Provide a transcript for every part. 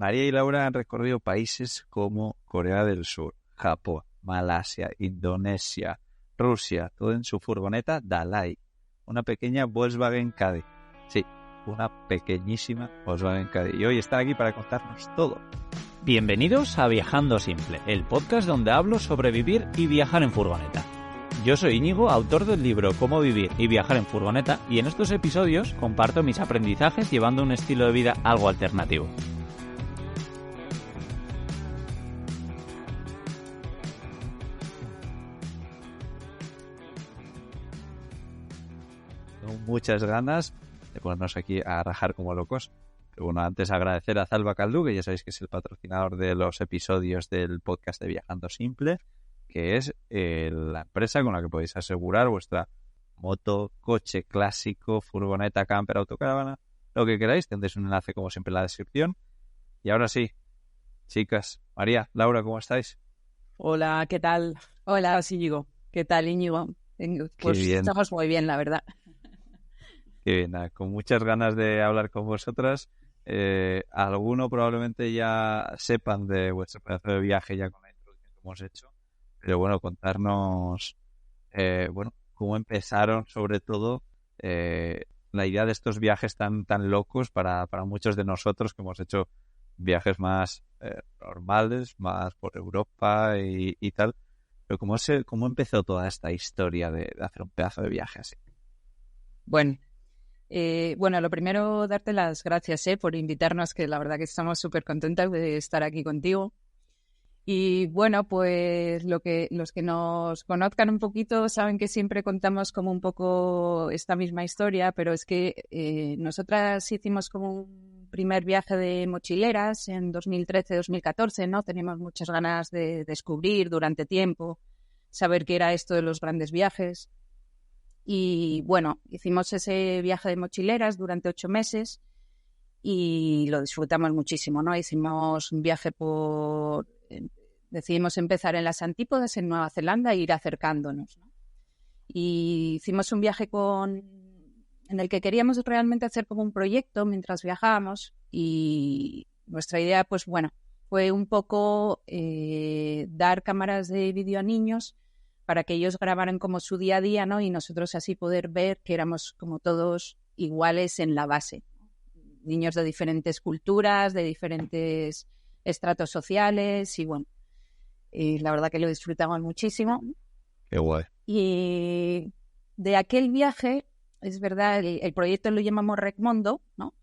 María y Laura han recorrido países como Corea del Sur, Japón, Malasia, Indonesia, Rusia, todo en su furgoneta Dalai, una pequeña Volkswagen Caddy. Sí, una pequeñísima Volkswagen Caddy. Y hoy están aquí para contarnos todo. Bienvenidos a Viajando Simple, el podcast donde hablo sobre vivir y viajar en furgoneta. Yo soy Íñigo, autor del libro Cómo vivir y viajar en furgoneta, y en estos episodios comparto mis aprendizajes llevando un estilo de vida algo alternativo. Tengo muchas ganas de ponernos aquí a rajar como locos. Pero bueno, antes agradecer a Zalba Caldú, que ya sabéis que es el patrocinador de los episodios del podcast de Viajando Simple, que es la empresa con la que podéis asegurar vuestra moto, coche clásico, furgoneta, camper, autocaravana, lo que queráis. Tendréis un enlace como siempre en la descripción. Y ahora sí, chicas, María, Laura, ¿cómo estáis? Hola, ¿qué tal? Hola, sí, Íñigo. ¿Qué tal, Íñigo? Pues Qué bien. estamos muy bien, la verdad. Qué bien, nada, con muchas ganas de hablar con vosotras. Alguno probablemente ya sepan de vuestro pedazo de viaje ya con la introducción que hemos hecho. Pero bueno, contarnos cómo empezaron, sobre todo, la idea de estos viajes tan locos para muchos de nosotros que hemos hecho viajes más normales, más por Europa y tal. Pero ¿cómo empezó toda esta historia de hacer un pedazo de viaje así? Bueno, lo primero, darte las gracias por invitarnos, que la verdad que estamos súper contentas de estar aquí contigo. Y bueno, pues los que nos conozcan un poquito saben que siempre contamos como un poco esta misma historia, pero es que nosotras hicimos como un primer viaje de mochileras en 2013-2014, ¿no? Teníamos muchas ganas de descubrir durante tiempo, saber qué era esto de los grandes viajes. Y bueno, hicimos ese viaje de mochileras durante 8 meses y lo disfrutamos muchísimo, ¿no? Hicimos un viaje decidimos empezar en las antípodas, en Nueva Zelanda, e ir acercándonos, ¿no? Y hicimos un viaje en el que queríamos realmente hacer como un proyecto mientras viajábamos, y nuestra idea, pues bueno, fue un poco dar cámaras de vídeo a niños para que ellos grabaran como su día a día, ¿no? Y nosotros así poder ver que éramos como todos iguales en la base. Niños de diferentes culturas, de diferentes estratos sociales, y bueno, la verdad que lo disfrutamos muchísimo. Qué guay. Y de aquel viaje, es verdad, el proyecto lo llamamos Recmondo, ¿no?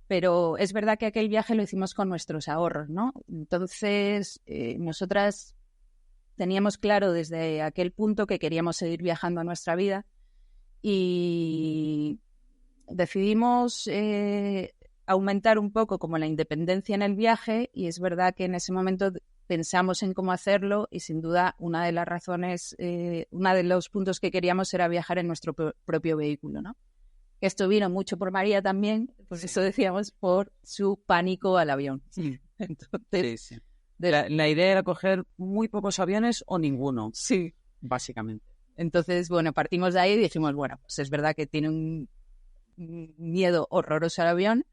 Pero es verdad que aquel viaje lo hicimos con nuestros ahorros, ¿no? Entonces, nosotras teníamos claro desde aquel punto que queríamos seguir viajando a nuestra vida y decidimos aumentar un poco como la independencia en el viaje, y es verdad que en ese momento pensamos en cómo hacerlo, y sin duda una de las razones, uno de los puntos que queríamos era viajar en nuestro propio vehículo, ¿no? Esto vino mucho por María también, pues eso decíamos, por su pánico al avión. Sí. Entonces, Sí. La idea era coger muy pocos aviones o ninguno, sí. básicamente. Entonces, bueno, partimos de ahí y dijimos, bueno, pues es verdad que tiene un miedo horroroso al avión,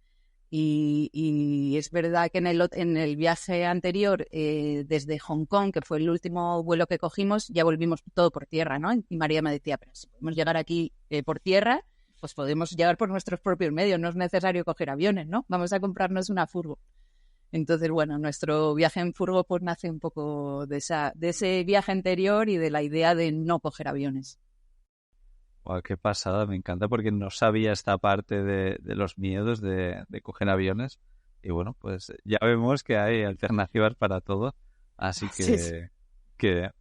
y es verdad que en el viaje anterior, desde Hong Kong, que fue el último vuelo que cogimos, ya volvimos todo por tierra, ¿no? Y María me decía, pero si podemos llegar aquí por tierra, pues podemos llegar por nuestros propios medios, no es necesario coger aviones, ¿no? Vamos a comprarnos una furgo. Entonces, bueno, nuestro viaje en furgo pues nace un poco de ese viaje anterior y de la idea de no coger aviones. Wow, qué pasada, me encanta porque no sabía esta parte de los miedos de coger aviones. Y bueno, pues ya vemos que hay alternativas para todo. Así que, Sí. que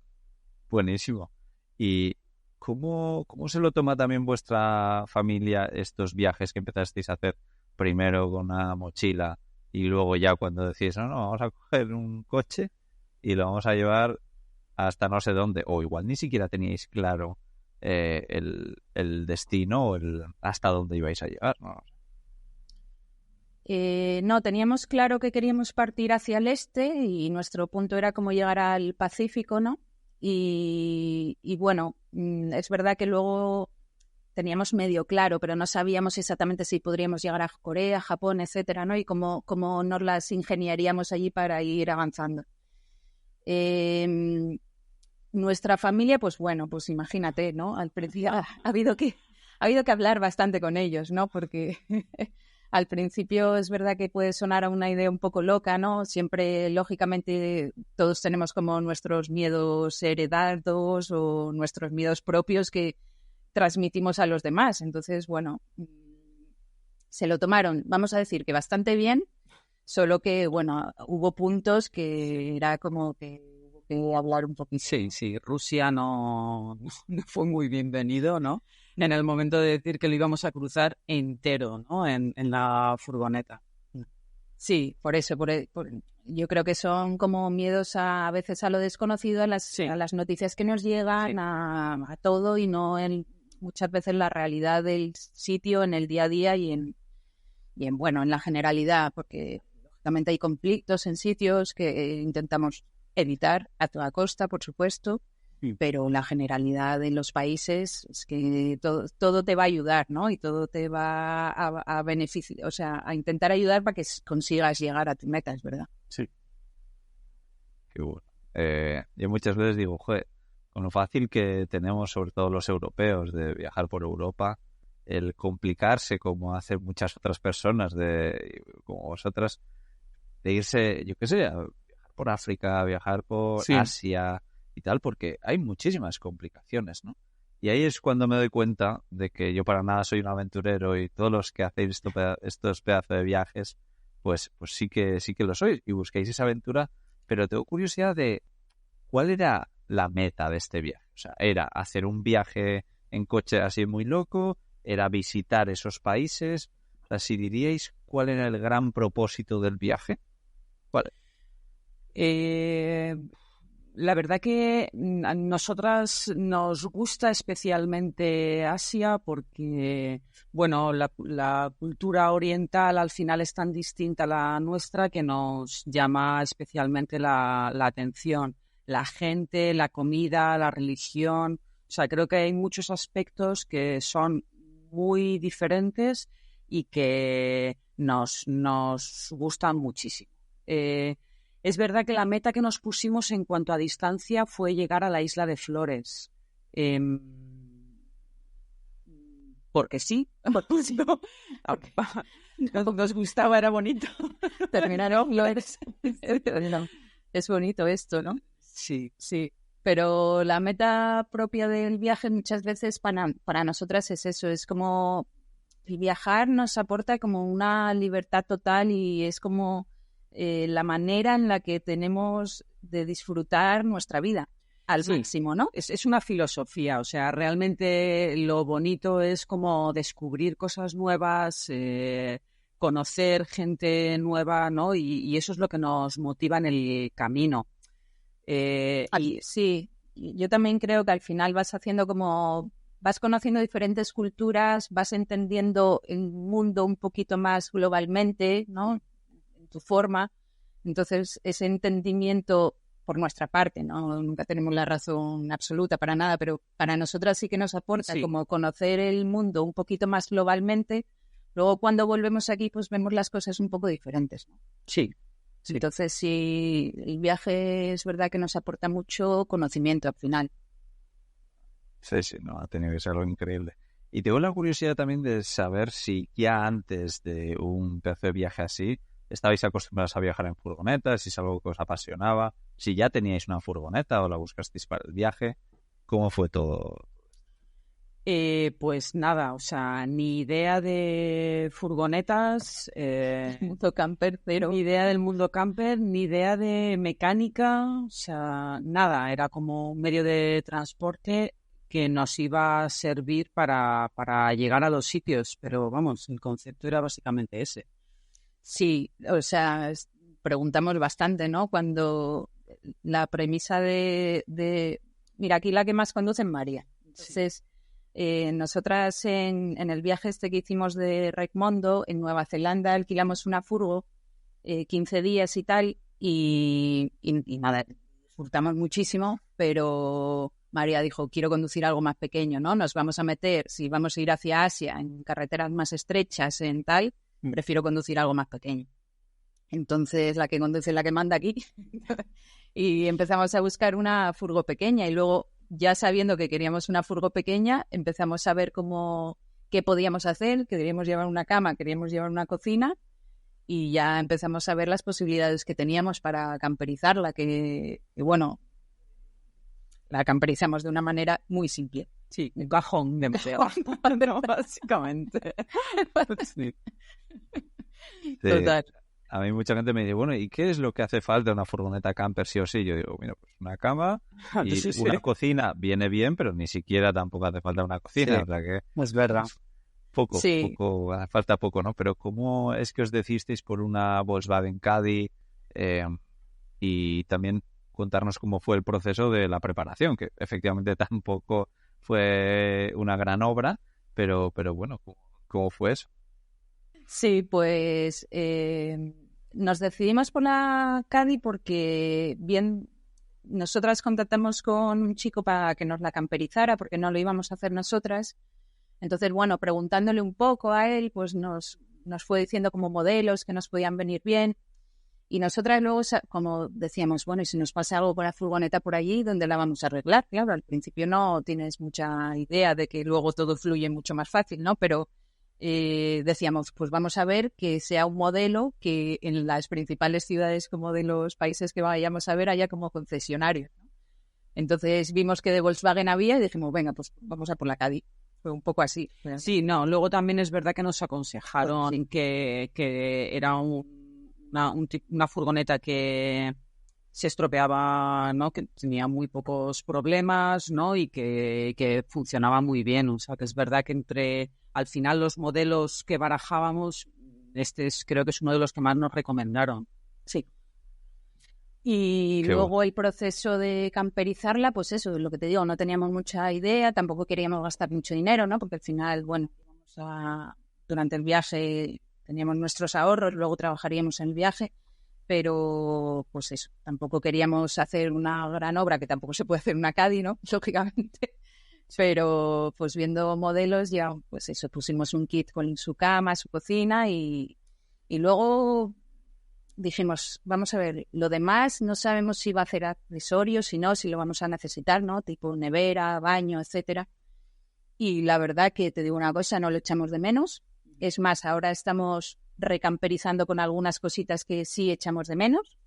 buenísimo. ¿Y cómo se lo toma también vuestra familia estos viajes que empezasteis a hacer primero con una mochila y luego ya cuando decís, no, vamos a coger un coche y lo vamos a llevar hasta no sé dónde? O igual ni siquiera teníais claro el destino o hasta dónde ibais a llegar, ¿no? No, teníamos claro que queríamos partir hacia el este y nuestro punto era como llegar al Pacífico, ¿no? Y bueno, es verdad que luego teníamos medio claro, pero no sabíamos exactamente si podríamos llegar a Corea, Japón, etcétera, ¿no? Y cómo nos las ingeniaríamos allí para ir avanzando. Nuestra familia, pues bueno, pues imagínate, ¿no? Al principio ha habido que hablar bastante con ellos, ¿no? Porque al principio es verdad que puede sonar a una idea un poco loca, ¿no? Siempre, lógicamente, todos tenemos como nuestros miedos heredados o nuestros miedos propios que transmitimos a los demás. Entonces, bueno, se lo tomaron, vamos a decir que bastante bien, solo que, bueno, hubo puntos que era como que hablar un poquito. Sí, Rusia no fue muy bienvenido, ¿no? En el momento de decir que lo íbamos a cruzar entero, ¿no? En la furgoneta. Sí, por eso, yo creo que son como miedos a veces a lo desconocido, a las noticias que nos llegan, a todo y no muchas veces la realidad del sitio en el día a día y en la generalidad, porque lógicamente hay conflictos en sitios que intentamos evitar a toda costa, por supuesto, pero la generalidad de los países es que todo te va a ayudar, ¿no? Y todo te va a beneficiar, o sea, a intentar ayudar para que consigas llegar a tu meta, es verdad. Sí. Qué bueno. Yo muchas veces digo, joder, con lo fácil que tenemos, sobre todo los europeos, de viajar por Europa, el complicarse como hacen muchas otras personas, como vosotras, de irse, yo qué sé, a viajar por África, viajar por Asia y tal, porque hay muchísimas complicaciones, ¿no? Y ahí es cuando me doy cuenta de que yo para nada soy un aventurero y todos los que hacéis estos pedazos de viajes, pues sí que lo sois y buscáis esa aventura, pero tengo curiosidad de cuál era la meta de este viaje. O sea, ¿era hacer un viaje en coche así muy loco? ¿Era visitar esos países? O sea, si diríais cuál era el gran propósito del viaje. ¿Cuál? La verdad que a nosotras nos gusta especialmente Asia porque, bueno, la cultura oriental al final es tan distinta a la nuestra que nos llama especialmente la atención. La gente, la comida, la religión. O sea, creo que hay muchos aspectos que son muy diferentes y que nos gustan muchísimo. Es verdad que la meta que nos pusimos en cuanto a distancia fue llegar a la isla de Flores. Porque sí, nos gustaba, era bonito. Terminaron Flores. Es bonito esto, ¿no? Sí. Pero la meta propia del viaje muchas veces para nosotras es eso, es como el viajar nos aporta como una libertad total y es como la manera en la que tenemos de disfrutar nuestra vida al máximo, ¿no? Es una filosofía, o sea, realmente lo bonito es como descubrir cosas nuevas, conocer gente nueva, ¿no? Y eso es lo que nos motiva en el camino. Sí, yo también creo que al final vas conociendo diferentes culturas, vas entendiendo el mundo un poquito más globalmente, ¿no? En tu forma. Entonces, ese entendimiento por nuestra parte, ¿no? Nunca tenemos la razón absoluta para nada, pero para nosotras sí que nos aporta como conocer el mundo un poquito más globalmente. Luego, cuando volvemos aquí, pues vemos las cosas un poco diferentes, ¿no? Sí. Entonces, sí, el viaje es verdad que nos aporta mucho conocimiento al final. Sí, no, ha tenido que ser algo increíble. Y tengo la curiosidad también de saber si ya antes de un pedazo de viaje así, estabais acostumbrados a viajar en furgoneta, si es algo que os apasionaba, si ya teníais una furgoneta o la buscasteis para el viaje, ¿cómo fue todo? Pues nada, o sea, ni idea de furgonetas, Mundo camper, cero. Ni idea del mundo camper, ni idea de mecánica, o sea, nada, era como un medio de transporte que nos iba a servir para llegar a los sitios, pero vamos, el concepto era básicamente ese. Sí, o sea, preguntamos bastante, ¿no? Cuando la premisa mira, aquí la que más conduce es María. Entonces, nosotras en el viaje este que hicimos de Raimondo, en Nueva Zelanda, alquilamos una furgo 15 días y tal, y nada, disfrutamos muchísimo, pero María dijo, quiero conducir algo más pequeño, ¿no? Nos vamos a meter, si vamos a ir hacia Asia, en carreteras más estrechas, en tal, prefiero conducir algo más pequeño. Entonces, la que conduce es la que manda aquí. Y empezamos a buscar una furgo pequeña y luego, ya sabiendo que queríamos una furgo pequeña, empezamos a ver qué podíamos hacer, que queríamos llevar una cama, queríamos llevar una cocina y ya empezamos a ver las posibilidades que teníamos para camperizarla, que bueno, la camperizamos de una manera muy simple. Sí, un cajón de museo, básicamente. Sí. Total. A mí mucha gente me dice, bueno, ¿y qué es lo que hace falta en una furgoneta camper sí o sí? Yo digo, mira, pues una cama y Sí, sí. una cocina viene bien, pero ni siquiera tampoco hace falta una cocina. Sí. O sea que Es verdad. Sí. hace falta poco, ¿no? Pero ¿cómo es que os decisteis por una Volkswagen Caddy? Y también contarnos cómo fue el proceso de la preparación, que efectivamente tampoco fue una gran obra, pero bueno, ¿cómo fue eso? Sí, pues nos decidimos por la Caddy porque bien nosotras contactamos con un chico para que nos la camperizara porque no lo íbamos a hacer nosotras. Entonces, bueno, preguntándole un poco a él, pues nos fue diciendo como modelos que nos podían venir bien. Y nosotras luego, como decíamos, bueno, y si nos pasa algo con la furgoneta por allí, ¿dónde la vamos a arreglar? Claro, al principio no tienes mucha idea de que luego todo fluye mucho más fácil, ¿no? Pero decíamos, pues vamos a ver que sea un modelo que en las principales ciudades como de los países que vayamos a ver haya como concesionario, ¿no? Entonces vimos que de Volkswagen había y dijimos, venga, pues vamos a por la Caddy. Fue un poco así. Sí, no, luego también es verdad que nos aconsejaron Sí. que era una furgoneta que se estropeaba, ¿no? Que tenía muy pocos problemas, ¿no? Y que funcionaba muy bien. O sea, que es verdad que al final los modelos que barajábamos, creo que es uno de los que más nos recomendaron. Sí. Y Qué luego bueno. el proceso de camperizarla, pues eso, lo que te digo, no teníamos mucha idea, tampoco queríamos gastar mucho dinero, ¿no? Porque al final, bueno, durante el viaje teníamos nuestros ahorros, luego trabajaríamos en el viaje, pero pues eso, tampoco queríamos hacer una gran obra, que tampoco se puede hacer una Caddy, ¿no? Lógicamente. Pero pues viendo modelos ya, pues eso, pusimos un kit con su cama, su cocina y luego dijimos, vamos a ver, lo demás no sabemos si va a hacer accesorios, si no, si lo vamos a necesitar, ¿no? Tipo nevera, baño, etcétera. Y la verdad que te digo una cosa, no lo echamos de menos. Es más, ahora estamos recamperizando con algunas cositas que sí echamos de menos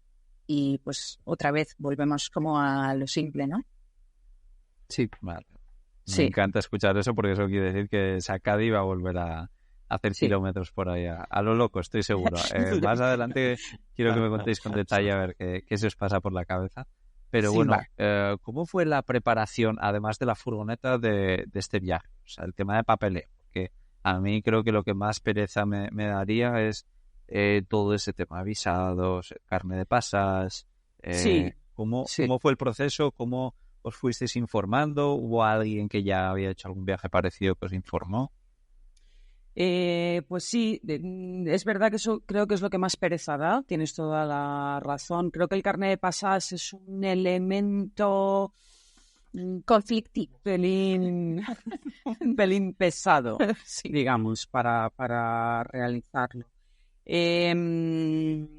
y pues otra vez volvemos como a lo simple, ¿no? Sí, vale. Sí. Me encanta escuchar eso porque eso quiere decir que esa Caddy va a volver a hacer Sí. kilómetros por ahí a lo loco, estoy seguro. Más adelante quiero que me contéis con detalle a ver qué se os pasa por la cabeza. Pero Sí, bueno, va. ¿cómo fue la preparación, además de la furgoneta, de este viaje? O sea, el tema de papeleo. Porque a mí creo que lo que más pereza me daría es todo ese tema, visados, carne de pasas. Sí, ¿Cómo sí. fue el proceso? ¿Cómo os fuisteis informando? ¿Hubo alguien que ya había hecho algún viaje parecido que os informó? Pues sí, es verdad que eso creo que es lo que más pereza da, tienes toda la razón. Creo que el carnet de pasadas es un elemento Conflictivo. un pelín pesado, Sí. digamos, para realizarlo. El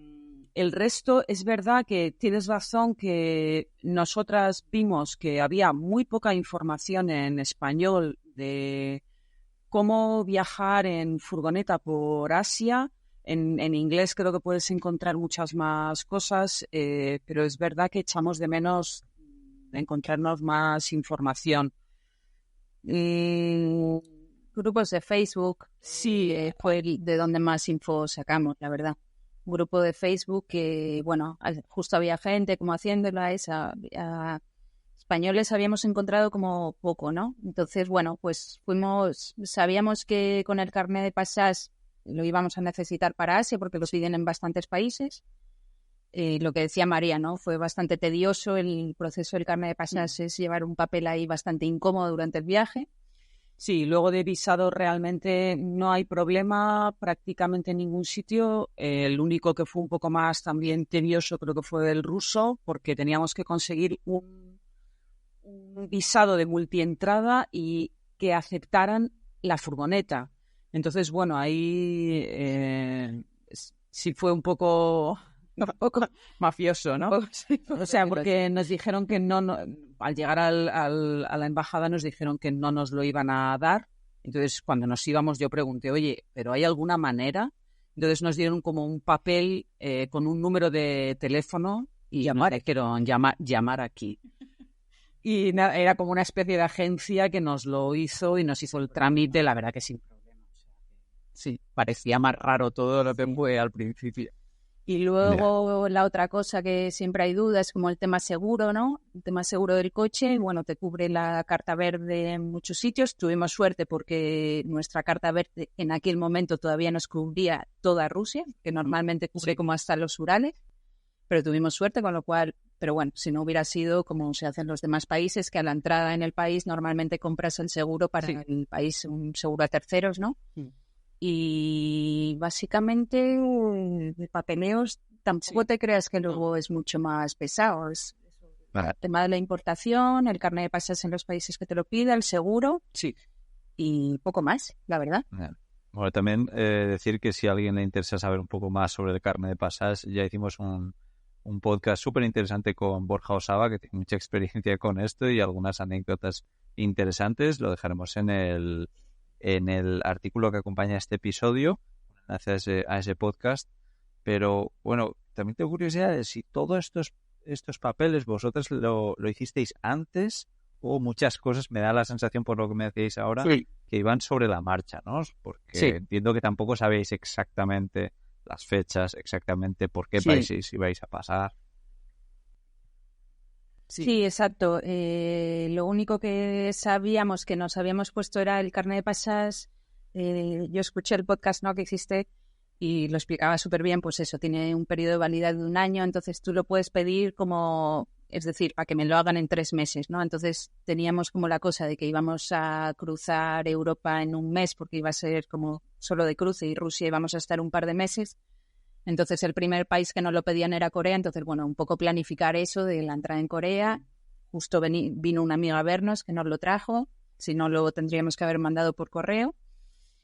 resto es verdad que tienes razón que nosotras vimos que había muy poca información en español de cómo viajar en furgoneta por Asia. En inglés creo que puedes encontrar muchas más cosas, pero es verdad que echamos de menos encontrarnos más información. Grupos de Facebook, Sí, fue de donde más info sacamos, la verdad. Un grupo de Facebook que, bueno, justo había gente como haciéndola, españoles habíamos encontrado como poco, ¿no? Entonces, bueno, pues sabíamos que con el carnet de pasajes lo íbamos a necesitar para Asia porque lo piden en bastantes países. Lo que decía María, ¿no? Fue bastante tedioso el proceso del carnet de pasajes, es llevar un papel ahí bastante incómodo durante el viaje. Sí, luego de visado realmente no hay problema prácticamente en ningún sitio. El único que fue un poco más también tedioso creo que fue el ruso, porque teníamos que conseguir un visado de multientrada y que aceptaran la furgoneta. Entonces, bueno, ahí sí fue un poco mafioso, ¿no? O sea, porque nos dijeron que no al llegar a la embajada nos dijeron que no nos lo iban a dar. Entonces, cuando nos íbamos, yo pregunté, oye, ¿pero hay alguna manera? Entonces nos dieron como un papel con un número de teléfono y dijeron llamar aquí. Y era como una especie de agencia que nos lo hizo y nos hizo el trámite, la verdad que sin problema. Sí, parecía más raro todo lo que fue al principio. Y luego la otra cosa que siempre hay dudas es como el tema seguro, ¿no? El tema seguro del coche, bueno, te cubre la carta verde en muchos sitios. Tuvimos suerte porque nuestra carta verde en aquel momento todavía nos cubría toda Rusia, que normalmente cubre como hasta los Urales, pero tuvimos suerte, con lo cual, pero bueno, si no hubiera sido como se hace en los demás países, que a la entrada en el país normalmente compras el seguro para el país, un seguro a terceros, ¿no? Y básicamente de papeleos tampoco te creas que luego es mucho más pesado. Es el tema de la importación, el carnet de pasajes en los países que te lo pida, el seguro y poco más, la verdad. Bueno, también decir que si a alguien le interesa saber un poco más sobre el carnet de pasajes, ya hicimos un podcast súper interesante con Borja Osaba, que tiene mucha experiencia con esto y algunas anécdotas interesantes. Lo dejaremos en el artículo que acompaña este episodio, gracias a ese podcast. Pero bueno, también tengo curiosidad de si todos estos papeles vosotros lo hicisteis antes o muchas cosas, me da la sensación por lo que me decíais ahora, que iban sobre la marcha, ¿no? Porque entiendo que tampoco sabéis exactamente las fechas, exactamente por qué países ibais a pasar. Sí, exacto. Lo único que sabíamos que nos habíamos puesto era el carnet de pasajes. Yo escuché el podcast, ¿no?, que hiciste y lo explicaba súper bien. Pues eso, tiene un periodo de validez de 1 año, entonces tú lo puedes pedir como, es decir, para que me lo hagan en 3 meses, ¿no? Entonces teníamos como la cosa de que íbamos a cruzar Europa en 1 mes porque iba a ser como solo de cruce y Rusia íbamos a estar un par de meses. Entonces el primer país que nos lo pedían era Corea, entonces bueno, un poco planificar eso de la entrada en Corea. Justo vino una amiga a vernos que nos lo trajo, si no lo tendríamos que haber mandado por correo.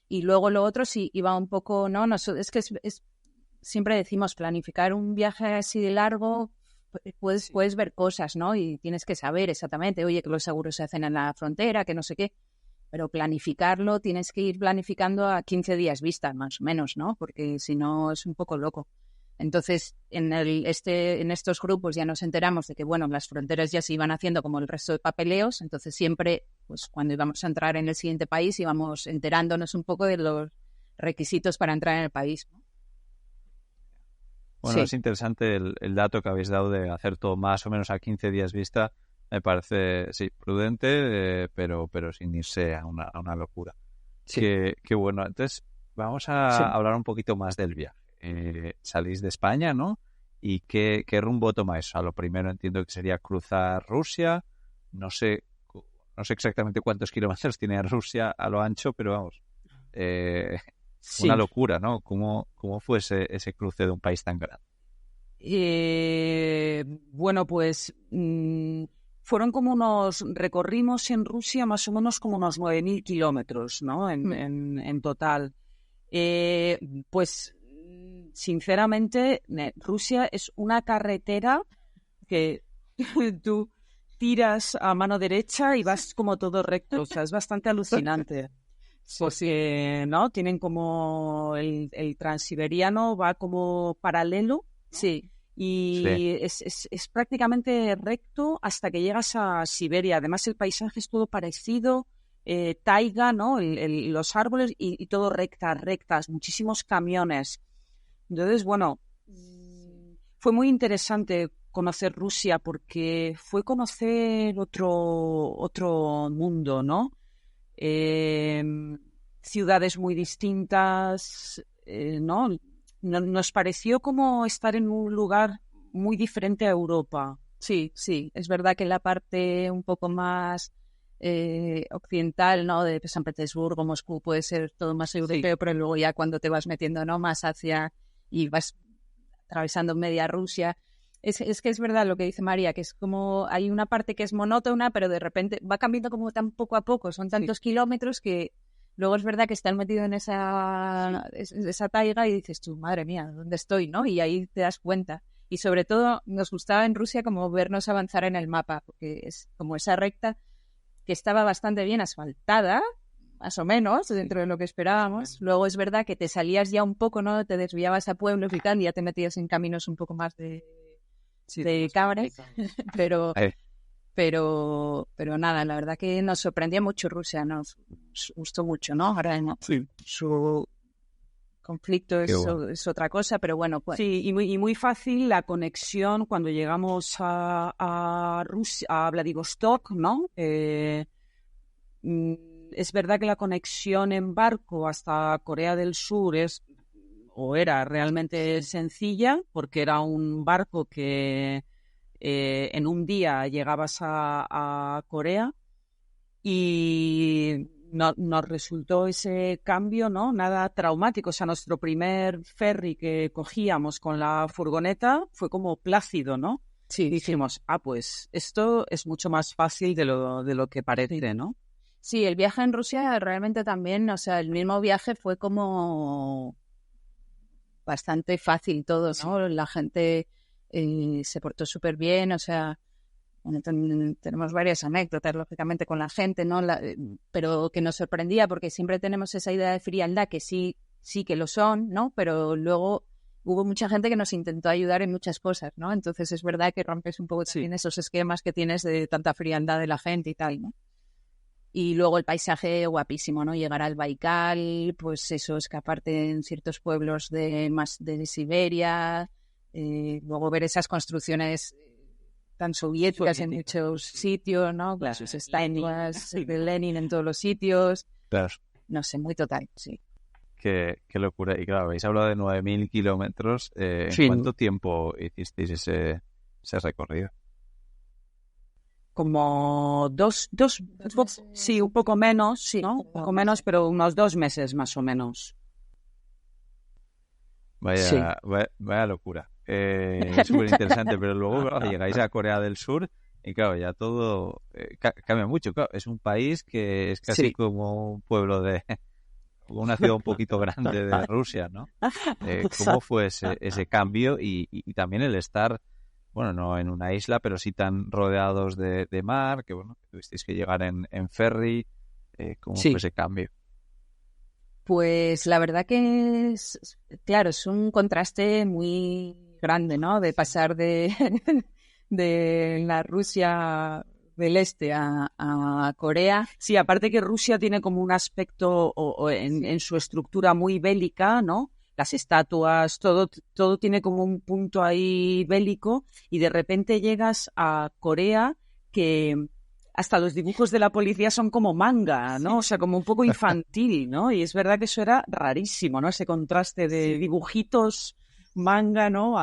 Y luego lo otro sí iba un poco, ¿no? Es que siempre decimos planificar un viaje así de largo, puedes ver cosas, ¿no? Y tienes que saber exactamente, oye, que los seguros se hacen en la frontera, que no sé qué. Pero planificarlo, tienes que ir planificando a 15 días vista, más o menos, ¿no? Porque si no es un poco loco. Entonces, en estos grupos ya nos enteramos de que, bueno, las fronteras ya se iban haciendo como el resto de papeleos, entonces siempre, pues cuando íbamos a entrar en el siguiente país, íbamos enterándonos un poco de los requisitos para entrar en el país, ¿no? Bueno, es interesante el dato que habéis dado de hacer todo más o menos a 15 días vista. Me parece, prudente, pero sin irse a una locura. Qué bueno. Entonces, vamos a hablar un poquito más del viaje. Salís de España, ¿no? ¿Y qué rumbo tomáis? Lo primero entiendo que sería cruzar Rusia. No sé exactamente cuántos kilómetros tiene Rusia a lo ancho, pero vamos, una locura, ¿no? ¿Cómo fue ese cruce de un país tan grande? Bueno, pues recorrimos en Rusia más o menos como unos 9.000 kilómetros, ¿no? En total. Pues, sinceramente, Rusia es una carretera que tú tiras a mano derecha y vas como todo recto. O sea, es bastante alucinante. Porque, ¿no? Tienen como el transiberiano va como paralelo. Sí. Y es prácticamente recto hasta que llegas a Siberia. Además, el paisaje es todo parecido, taiga, ¿no? Los árboles y todo rectas, muchísimos camiones. Entonces, bueno, fue muy interesante conocer Rusia porque fue conocer otro mundo, ¿no? Ciudades muy distintas, ¿no? Nos pareció como estar en un lugar muy diferente a Europa. Sí, es verdad que la parte un poco más occidental, ¿no? De San Petersburgo, Moscú, puede ser todo más europeo, pero luego ya cuando te vas metiendo, ¿no?, más hacia y vas atravesando media Rusia, Es que es verdad lo que dice María, que es como hay una parte que es monótona, pero de repente va cambiando como tan poco a poco. Son tantos kilómetros que luego es verdad que estás metido en esa taiga y dices tú, madre mía, ¿dónde estoy? ¿No? Y ahí te das cuenta. Y sobre todo nos gustaba en Rusia como vernos avanzar en el mapa, porque es como esa recta que estaba bastante bien asfaltada, más o menos, dentro de lo que esperábamos. Luego es verdad que te salías ya un poco, ¿no? Te desviabas a pueblos y tal, y ya te metías en caminos un poco más de cabra, pero nada, la verdad que nos sorprendió mucho Rusia, nos gustó mucho, ¿no? Ahora su conflicto es otra cosa, pero bueno, pues. Sí, y muy fácil la conexión cuando llegamos a Rusia, a Vladivostok, ¿no? Es verdad que la conexión en barco hasta Corea del Sur era realmente sencilla, porque era un barco que en un día llegabas a Corea, y nos resultó ese cambio, ¿no? Nada traumático. O sea, nuestro primer ferry que cogíamos con la furgoneta fue como plácido, ¿no? Sí. Dijimos, pues esto es mucho más fácil de lo que parece, ¿no? Sí, el viaje en Rusia realmente también, o sea, el mismo viaje fue como bastante fácil todo, ¿no? Sí. La gente se portó súper bien, o sea, bueno, tenemos varias anécdotas, lógicamente, con la gente, ¿no? Pero que nos sorprendía porque siempre tenemos esa idea de frialdad que sí que lo son, ¿no? Pero luego hubo mucha gente que nos intentó ayudar en muchas cosas, ¿no? Entonces es verdad que rompes un poco también esos esquemas que tienes de tanta frialdad de la gente y tal, ¿no? Y luego el paisaje guapísimo, ¿no? Llegar al Baikal, pues eso, escaparte en ciertos pueblos de Siberia, luego ver esas construcciones tan soviéticas en muchos sitios, ¿no? Claro, sus estatuas de Lenin en todos los sitios. Claro. No sé, muy total, sí. Qué locura. Y claro, habéis hablado de 9.000 kilómetros. ¿En cuánto tiempo hicisteis ese recorrido? Como dos meses, sí, un poco menos, sí, ¿no? Un poco menos, pero unos 2 meses más o menos. Vaya locura. Es súper interesante, pero luego claro, llegáis a Corea del Sur y claro, ya todo cambia mucho. Claro, es un país que es casi como un pueblo una ciudad un poquito grande de Rusia, ¿no? ¿Cómo fue ese cambio y también el estar, bueno, no en una isla, pero sí tan rodeados de mar, que bueno, tuvisteis que llegar en ferry? ¿Cómo fue ese cambio? Pues la verdad que claro, es un contraste muy grande, ¿no? De pasar de la Rusia del Este a Corea. Sí, aparte que Rusia tiene como un aspecto en su estructura muy bélica, ¿no? Las estatuas, todo tiene como un punto ahí bélico, y de repente llegas a Corea que hasta los dibujos de la policía son como manga, ¿no? O sea, como un poco infantil, ¿no? Y es verdad que eso era rarísimo, ¿no? Ese contraste de dibujitos manga, ¿no?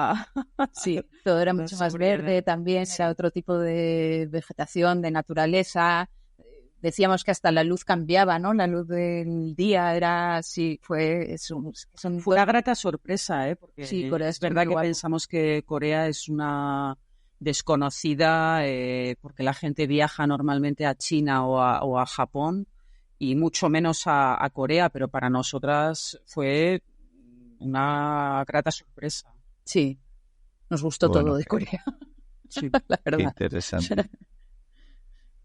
Sí, todo era mucho más verde también, era otro tipo de vegetación, de naturaleza. Decíamos que hasta la luz cambiaba, ¿no? La luz del día era, sí, fue una grata sorpresa, Porque sí, Corea es verdad que pensamos que Corea es una desconocida, porque la gente viaja normalmente a China o a Japón y mucho menos a Corea, pero para nosotras fue una grata sorpresa. Sí, nos gustó todo de Corea. Sí, la verdad. Qué interesante.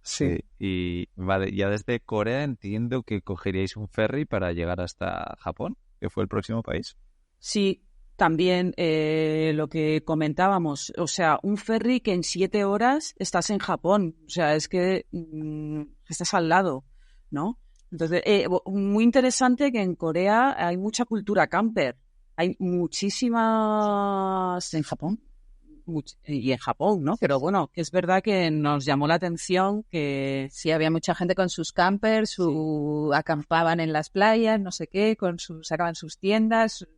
Sí, y vale, ya desde Corea entiendo que cogeríais un ferry para llegar hasta Japón, que fue el próximo país. Sí, también lo que comentábamos, o sea, un ferry que en 7 horas estás en Japón, o sea, es que estás al lado, ¿no? Entonces, muy interesante que en Corea hay mucha cultura camper, hay muchísimas... ¿En Japón? Y en Japón, ¿no? Pero bueno, que es verdad que nos llamó la atención que... Sí, había mucha gente con sus campers, acampaban en las playas, no sé qué, sacaban sus tiendas,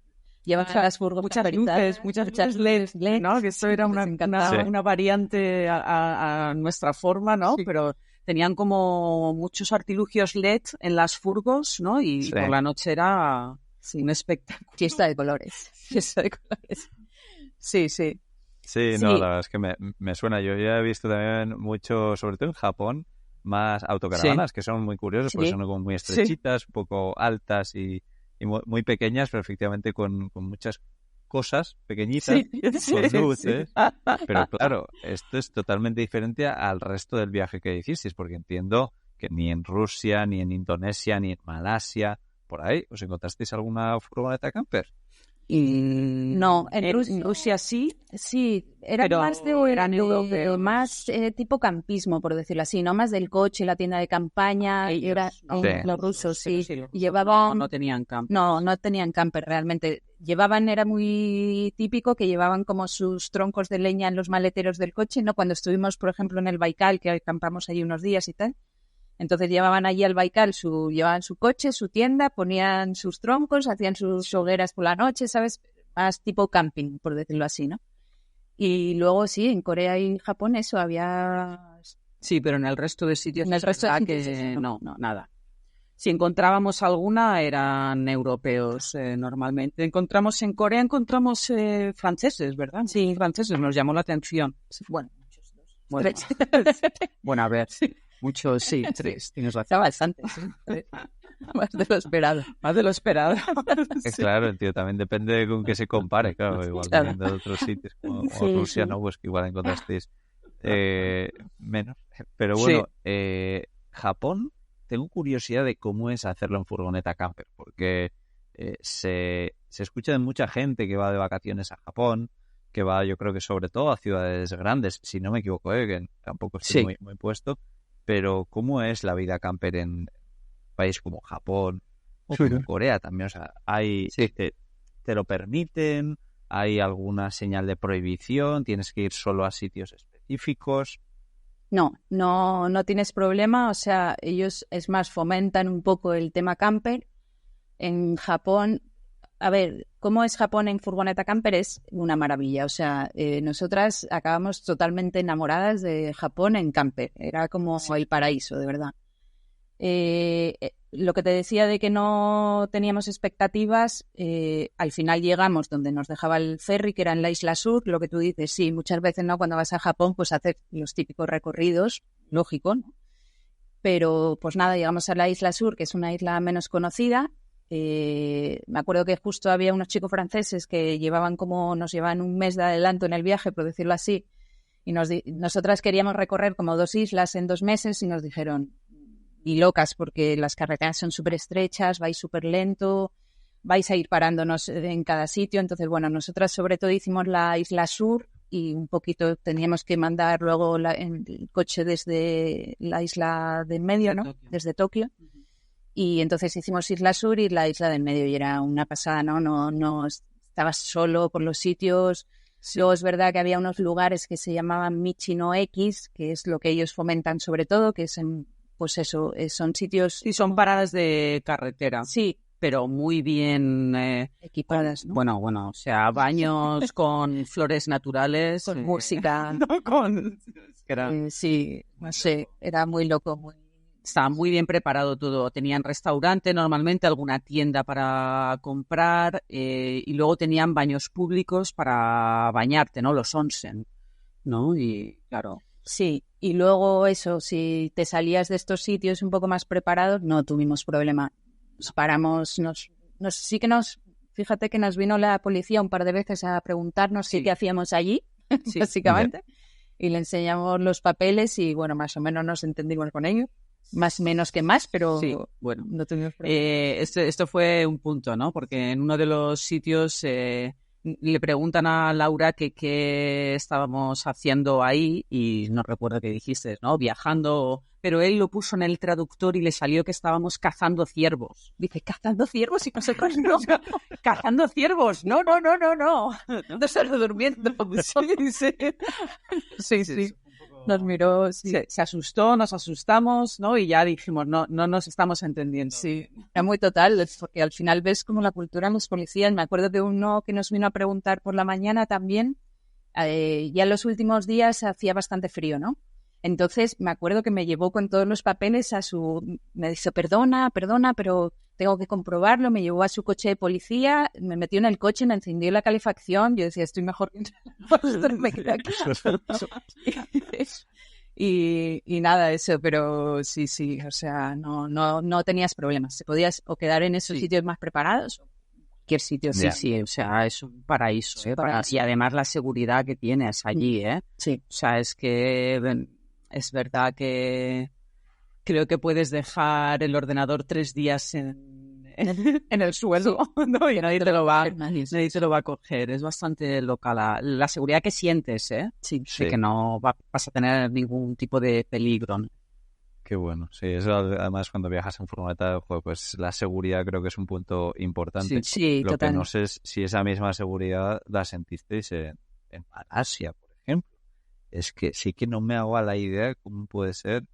llevaban las furgonetas, muchas luces LED, ¿no? Que eso era una variante a nuestra forma, ¿no? Sí. Pero tenían como muchos artilugios LED en las furgos, ¿no? Y por la noche era un espectáculo. Fiesta de colores. Fiesta de colores. Sí, sí. Sí, Sí. no, la verdad es que me suena. Yo ya he visto también mucho, sobre todo en Japón, más autocaravanas que son muy curiosas, porque Sí. son como muy estrechitas, un poco altas y muy pequeñas, pero efectivamente con muchas cosas pequeñitas, con luces. Pero claro, esto es totalmente diferente al resto del viaje que hicisteis, porque entiendo que ni en Rusia, ni en Indonesia, ni en Malasia, por ahí, ¿os encontrasteis alguna furgoneta camper? No, en Rusia sí. Sí, era Pero más eran europeos. más tipo campismo, por decirlo así, no más del coche, la tienda de campaña, Ellos, era no. Sí. los rusos, Pero sí. los Y rusos llevaban, no tenían campo. no tenían camper realmente. Llevaban, era muy típico que llevaban como sus troncos de leña en los maleteros del coche, ¿no? Cuando estuvimos, por ejemplo, en el Baikal, que acampamos allí unos días y tal. Entonces llevaban allí al Baikal, llevaban su coche, su tienda, ponían sus troncos, hacían sus hogueras por la noche, ¿sabes? Más tipo camping, por decirlo así, ¿no? Y luego sí, en Corea y Japón eso había... Sí, pero en el resto de sitios En el es resto de verdad sitios que eso no, nada. Si encontrábamos alguna eran europeos normalmente. En Corea encontramos franceses, ¿verdad? Sí, franceses, nos llamó la atención. Bueno, Bueno, tres. bueno, a ver, muchos, sí, tres, tienes razón. Está bastante, sí. Más de lo esperado. Más de lo esperado. Sí. Claro, tío, también depende de con qué se compare, claro, igual Claro. viniendo de otros sitios como Sí, Rusia, sí. ¿no? Pues que igual encontrasteis menos. Pero bueno, Japón, tengo curiosidad de cómo es hacerlo en furgoneta camper, porque se escucha de mucha gente que va de vacaciones a Japón, que va, yo creo que sobre todo a ciudades grandes, si no me equivoco, que tampoco estoy Sí. muy puesto, pero ¿cómo es la vida camper en un país como Japón o como Corea también? O sea, Sí. ¿te lo permiten? ¿Hay alguna señal de prohibición? ¿Tienes que ir solo a sitios específicos? No tienes problema, o sea, ellos es más fomentan un poco el tema camper. En Japón, a ver, ¿cómo es Japón en furgoneta camper? Es una maravilla, o sea, nosotras acabamos totalmente enamoradas de Japón en camper, era como el paraíso, de verdad. Lo que te decía de que no teníamos expectativas, al final llegamos donde nos dejaba el ferry, que era en la Isla Sur. Lo que tú dices, sí, muchas veces no, cuando vas a Japón, pues hacer los típicos recorridos, lógico, ¿no? Pero pues nada, llegamos a la Isla Sur, que es una isla menos conocida. Me acuerdo que justo había unos chicos franceses que nos llevaban un mes de adelanto en el viaje, por decirlo así, y nosotras queríamos recorrer como 2 islas en 2 meses y nos dijeron, y locas, porque las carreteras son súper estrechas, vais súper lento, vais a ir parándonos en cada sitio. Entonces, bueno, nosotras sobre todo hicimos la Isla Sur y un poquito teníamos que mandar luego el coche desde la isla de en medio, ¿no? Desde Tokio. Y entonces hicimos Isla Sur y la isla del medio y era una pasada, ¿no? No estabas solo por los sitios. Sí. Luego es verdad que había unos lugares que se llamaban Michi no X, que es lo que ellos fomentan sobre todo, que es pues eso, son sitios... Sí, son paradas de carretera. Sí. Pero muy bien equipadas, ¿no? Bueno, o sea, baños con flores naturales. Con música. No, con... sí, no sé, era muy loco, Estaba muy bien preparado todo. Tenían restaurante, normalmente alguna tienda para comprar y luego tenían baños públicos para bañarte, ¿no? Los onsen, ¿no? Y claro... Sí, y luego eso, si te salías de estos sitios un poco más preparados, no tuvimos problema. Nos paramos, fíjate que nos vino la policía un par de veces a preguntarnos qué hacíamos allí, básicamente, y le enseñamos los papeles y bueno, más o menos nos entendimos con ellos. Más menos que más, pero sí, bueno, no tuvimos problema. Esto fue un punto, ¿no? Porque en uno de los sitios... le preguntan a Laura que qué estábamos haciendo ahí y no recuerdo qué dijiste, ¿no? Viajando, pero él lo puso en el traductor y le salió que estábamos cazando ciervos. Dice, ¿cazando ciervos? Y nosotros no. ¡Cazando ciervos! No. No solo durmiendo. Sí. Nos miró, sí. Se asustó, nos asustamos, ¿no? Y ya dijimos, no nos estamos entendiendo. Sí, era muy total, porque al final ves como la cultura en los policías. Me acuerdo de uno que nos vino a preguntar por la mañana también. Ya en los últimos días hacía bastante frío, ¿no? Entonces me acuerdo que me llevó con todos los papeles me dice, perdona, pero tengo que comprobarlo, me llevó a su coche de policía, me metió en el coche, me encendió la calefacción, yo decía, estoy mejor que me quedo aquí. Y nada, eso, pero sí, o sea, no tenías problemas, te podías o quedar en esos sitios más preparados. Cualquier sitio, sí, o sea, es un paraíso, y además la seguridad que tienes allí, Sí. O sea, es que es verdad que creo que puedes dejar el ordenador 3 días en el suelo, ¿no? Y nadie te lo va a coger. Es bastante loca la seguridad que sientes, Sí. De que no vas a tener ningún tipo de peligro, ¿no? Qué bueno. Sí, eso además cuando viajas en furgoneta, pues la seguridad creo que es un punto importante. Sí, Lo total. que no sé es si esa misma seguridad la sentisteis en Malasia, por ejemplo. Es que sí que no me hago a la idea cómo puede ser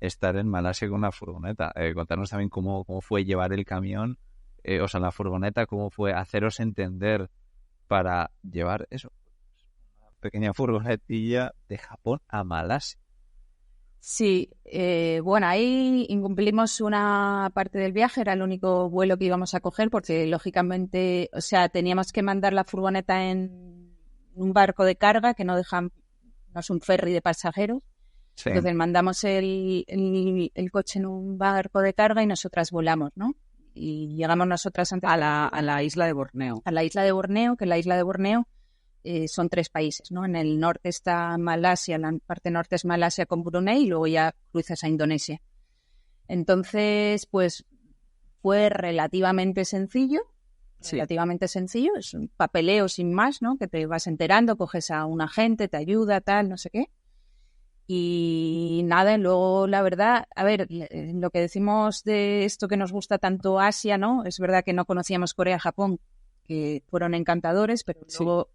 estar en Malasia con una furgoneta. Contarnos también cómo fue llevar el camión, la furgoneta, cómo fue haceros entender para llevar eso, una pequeña furgonetilla de Japón a Malasia. Sí, bueno, ahí incumplimos una parte del viaje, era el único vuelo que íbamos a coger porque lógicamente, o sea, teníamos que mandar la furgoneta en un barco de carga que no es un ferry de pasajeros. Sí. Entonces mandamos el coche en un barco de carga y nosotras volamos, ¿no? Y llegamos nosotras antes a la isla de Borneo. A la isla de Borneo, que la isla de Borneo son 3 países, ¿no? En el norte está Malasia, la parte norte es Malasia con Brunei y luego ya cruzas a Indonesia. Entonces, pues fue relativamente sencillo. Sí. Relativamente sencillo, es un papeleo sin más, ¿no? Que te vas enterando, coges a un agente, te ayuda, tal, no sé qué. Y nada, luego la verdad, a ver, lo que decimos de esto que nos gusta tanto Asia, ¿no? Es verdad que no conocíamos Corea, Japón, que fueron encantadores, pero luego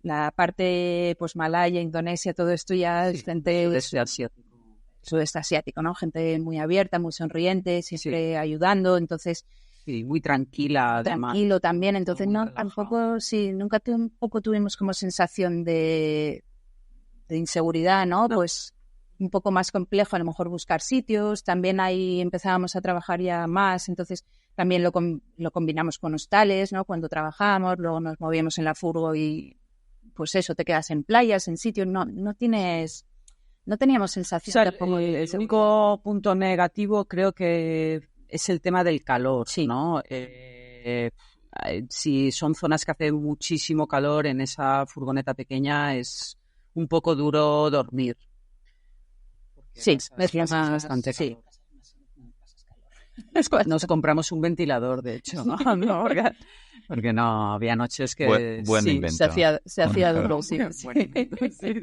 la parte, pues Malaya, Indonesia, todo esto ya es gente... Sudeste asiático, ¿no? Gente muy abierta, muy sonriente, siempre ayudando, entonces... Sí, muy tranquila, además. Tranquilo también, entonces nunca tampoco tuvimos como sensación de inseguridad, ¿no? Pues un poco más complejo a lo mejor buscar sitios, también ahí empezábamos a trabajar ya más, entonces también lo combinamos con hostales, ¿no? Cuando trabajábamos, luego nos movíamos en la furgo y pues eso, te quedas en playas, en sitios, no teníamos sensación. O sea, el único punto negativo creo que es el tema del calor, ¿no? Si son zonas que hace muchísimo calor en esa furgoneta pequeña es un poco duro dormir. Sí, es bastante calor. Nos compramos un ventilador, de hecho, ¿no? Porque no, había noches que... Buen invento. Se hacía duro, sí.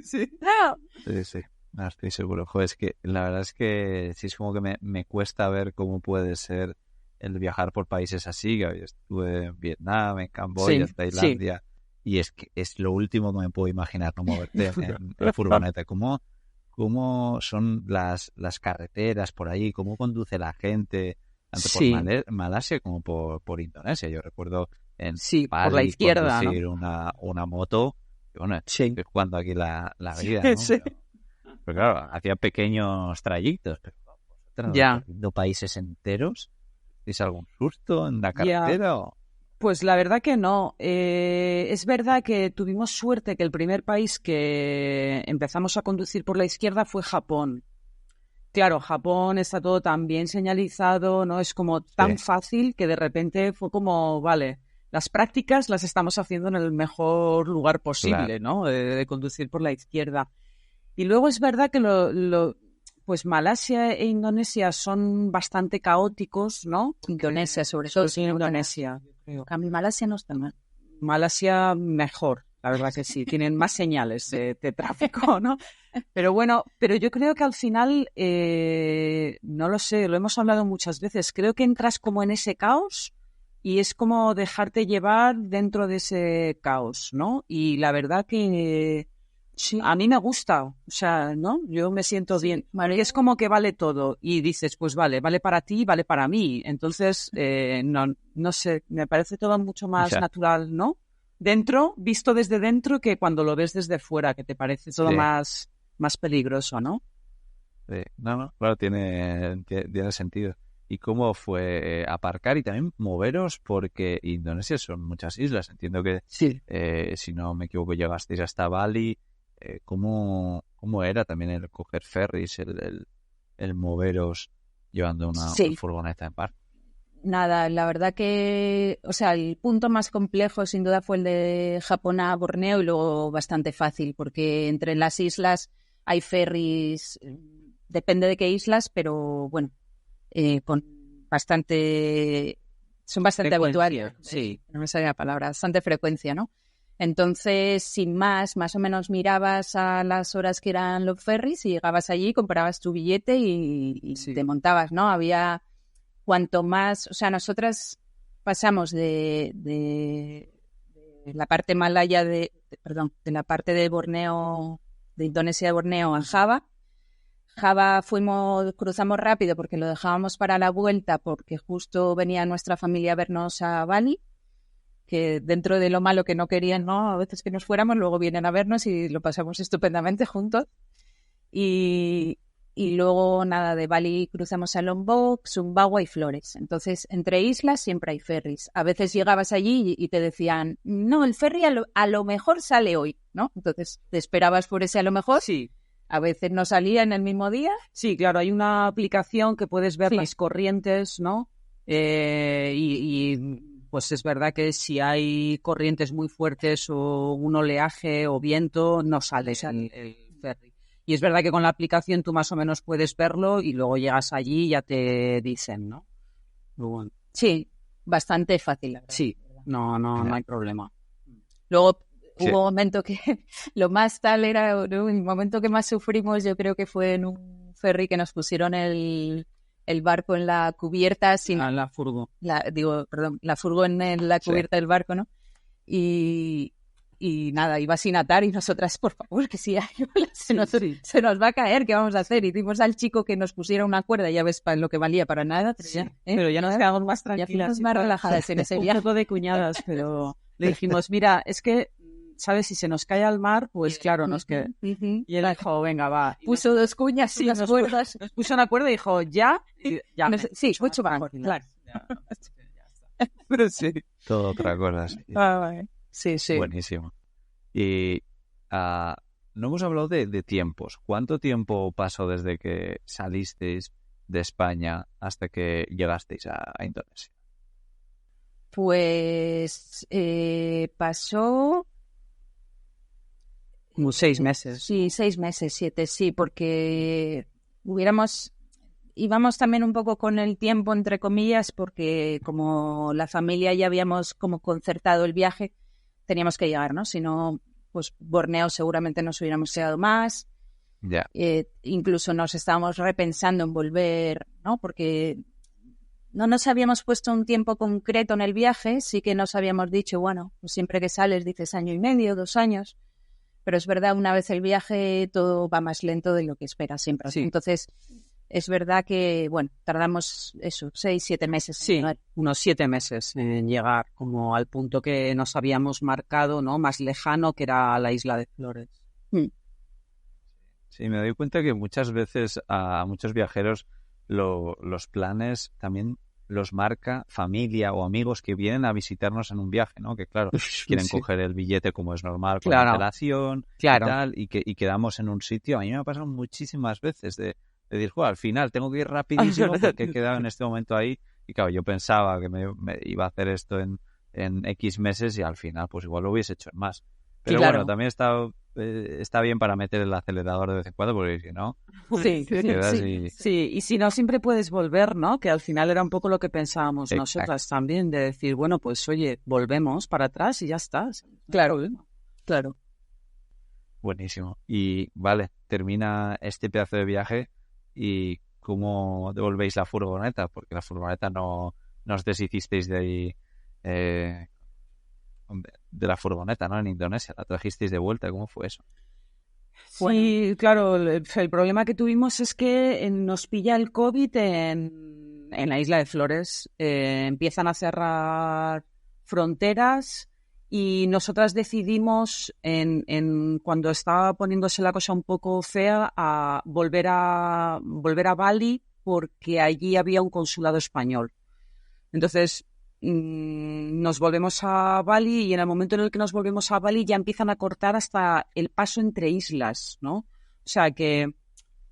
Sí. No, estoy seguro. Joder, es que la verdad es que sí es como que me cuesta ver cómo puede ser el viajar por países así. Yo estuve en Vietnam, en Camboya, en Tailandia, y es que es lo último que me puedo imaginar, no moverte en furgoneta. ¿Cómo son las carreteras por ahí? ¿Cómo conduce la gente? Tanto por Malasia como por Indonesia. Yo recuerdo en Bali, por la izquierda, conducir, ¿no? una moto. Y bueno, estoy jugando aquí la vida, ¿no? Sí. Pero claro, hacía pequeños trayectos. Pero ¿no países enteros? ¿Tienes algún susto en la carretera? ¿O? Pues la verdad que no. Es verdad que tuvimos suerte que el primer país que empezamos a conducir por la izquierda fue Japón. Claro, Japón está todo tan bien señalizado, ¿no? Es como tan fácil que de repente fue como, vale, las prácticas las estamos haciendo en el mejor lugar posible, ¿no? De conducir por la izquierda. Y luego es verdad que pues Malasia e Indonesia son bastante caóticos, ¿no? Indonesia, sobre todo. Sí, Indonesia. A mí Malasia no está mal. Malasia mejor, la verdad que sí. Tienen más señales de tráfico, ¿no? Pero bueno, yo creo que al final, no lo sé, lo hemos hablado muchas veces, creo que entras como en ese caos y es como dejarte llevar dentro de ese caos, ¿no? Y la verdad que... Sí, a mí me gusta, o sea, ¿no? Yo me siento bien. Porque es como que vale todo y dices, pues vale para ti, vale para mí. Entonces, no sé, me parece todo mucho más natural, ¿no? Visto desde dentro que cuando lo ves desde fuera, que te parece todo más peligroso, ¿no? Sí, no, claro, tiene sentido. ¿Y cómo fue aparcar y también moveros? Porque Indonesia son muchas islas. Entiendo que, Sí. si no me equivoco, llegasteis hasta Bali. ¿Cómo era también el coger ferries, el moveros llevando una furgoneta en par? Nada, la verdad que, o sea, el punto más complejo sin duda fue el de Japón a Borneo y luego bastante fácil, porque entre las islas hay ferries, depende de qué islas, pero bueno, con son bastante habituales. Sí. No me sale la palabra, bastante frecuencia, ¿no? Entonces, sin más o menos mirabas a las horas que eran los ferries y llegabas allí, comprabas tu billete y te montabas, ¿no? Había cuanto más, o sea, nosotras pasamos de la parte malaya de la parte de Borneo, de Indonesia de Borneo a Java. Java cruzamos rápido porque lo dejábamos para la vuelta porque justo venía nuestra familia a vernos a Bali, que dentro de lo malo que no querían, ¿no? A veces que nos fuéramos, luego vienen a vernos y lo pasamos estupendamente juntos. Y luego, nada, de Bali cruzamos a Lombok, Sumbawa y Flores. Entonces, entre islas siempre hay ferries. A veces llegabas allí y te decían, no, el ferry a lo mejor sale hoy, ¿no? Entonces, te esperabas por ese a lo mejor. Sí. A veces no salía en el mismo día. Sí, claro, hay una aplicación que puedes ver las corrientes, ¿no? Y pues es verdad que si hay corrientes muy fuertes o un oleaje o viento, no sale el ferry. Y es verdad que con la aplicación tú más o menos puedes verlo y luego llegas allí y ya te dicen, ¿no? Bueno. Sí, bastante fácil, la verdad. Sí, no hay problema. Luego hubo un momento que lo más tal era, ¿no? El momento que más sufrimos yo creo que fue en un ferry que nos pusieron el barco en la cubierta sin... la furgo. La furgo en la cubierta del barco, ¿no? Y nada, iba sin atar y nosotras, por favor, que si se nos va a caer, ¿qué vamos a hacer? Hicimos al chico que nos pusiera una cuerda, ya ves para lo que valía, para nada. Pero ya nos quedamos más tranquilas. Ya fuimos más relajadas en ese viaje. Un poco de cuñadas, pero le dijimos, mira, es que, ¿sabes? Si se nos cae al mar, pues claro, nos queda. Y él dijo, venga, va. Puso 2 cuñas y las cuerdas. Nos puso una cuerda y dijo, ya. Sí, mucho mejor, claro. Pero sí. Todo otra cosa, sí. Sí. Buenísimo. Y no hemos hablado de tiempos. ¿Cuánto tiempo pasó desde que salisteis de España hasta que llegasteis a Indonesia? Pues pasó... Como 6 meses. Sí, 6 meses, 7, sí, porque íbamos también un poco con el tiempo, entre comillas, porque como la familia ya habíamos como concertado el viaje, teníamos que llegar, ¿no? Si no, pues Borneo seguramente nos hubiéramos quedado más. Ya. Incluso nos estábamos repensando en volver, ¿no? Porque no nos habíamos puesto un tiempo concreto en el viaje, sí que nos habíamos dicho, bueno, pues siempre que sales dices 1 año y medio, 2 años, pero es verdad, una vez el viaje todo va más lento de lo que esperas siempre. Sí. Entonces, es verdad que, bueno, tardamos 6, 7 meses. Sí, unos 7 meses en llegar como al punto que nos habíamos marcado, ¿no? Más lejano, que era la isla de Flores. Sí, me doy cuenta que muchas veces a muchos viajeros los planes también los marca familia o amigos que vienen a visitarnos en un viaje, ¿no? Que claro, quieren coger el billete como es normal, con antelación y tal, y quedamos en un sitio. A mí me ha pasado muchísimas veces de decir, al final tengo que ir rapidísimo porque he quedado en este momento ahí. Y claro, yo pensaba que me iba a hacer esto en X meses y al final pues igual lo hubiese hecho en más. Pero bueno, también está bien para meter el acelerador de vez en cuando, porque si no, Sí, y si no, siempre puedes volver, ¿no? Que al final era un poco lo que pensábamos nosotras también, de decir, bueno, pues oye, volvemos para atrás y ya estás. Claro. Buenísimo. Y vale, termina este pedazo de viaje y ¿cómo devolvéis la furgoneta? Porque la furgoneta no os deshicisteis de ahí... de la furgoneta, ¿no? En Indonesia, la trajisteis de vuelta, ¿cómo fue eso? Sí, claro, el problema que tuvimos es que nos pilla el COVID en la isla de Flores. Empiezan a cerrar fronteras y nosotras decidimos, cuando estaba poniéndose la cosa un poco fea, a volver a Bali porque allí había un consulado español. Entonces nos volvemos a Bali y en el momento en el que nos volvemos a Bali ya empiezan a cortar hasta el paso entre islas, ¿no? O sea que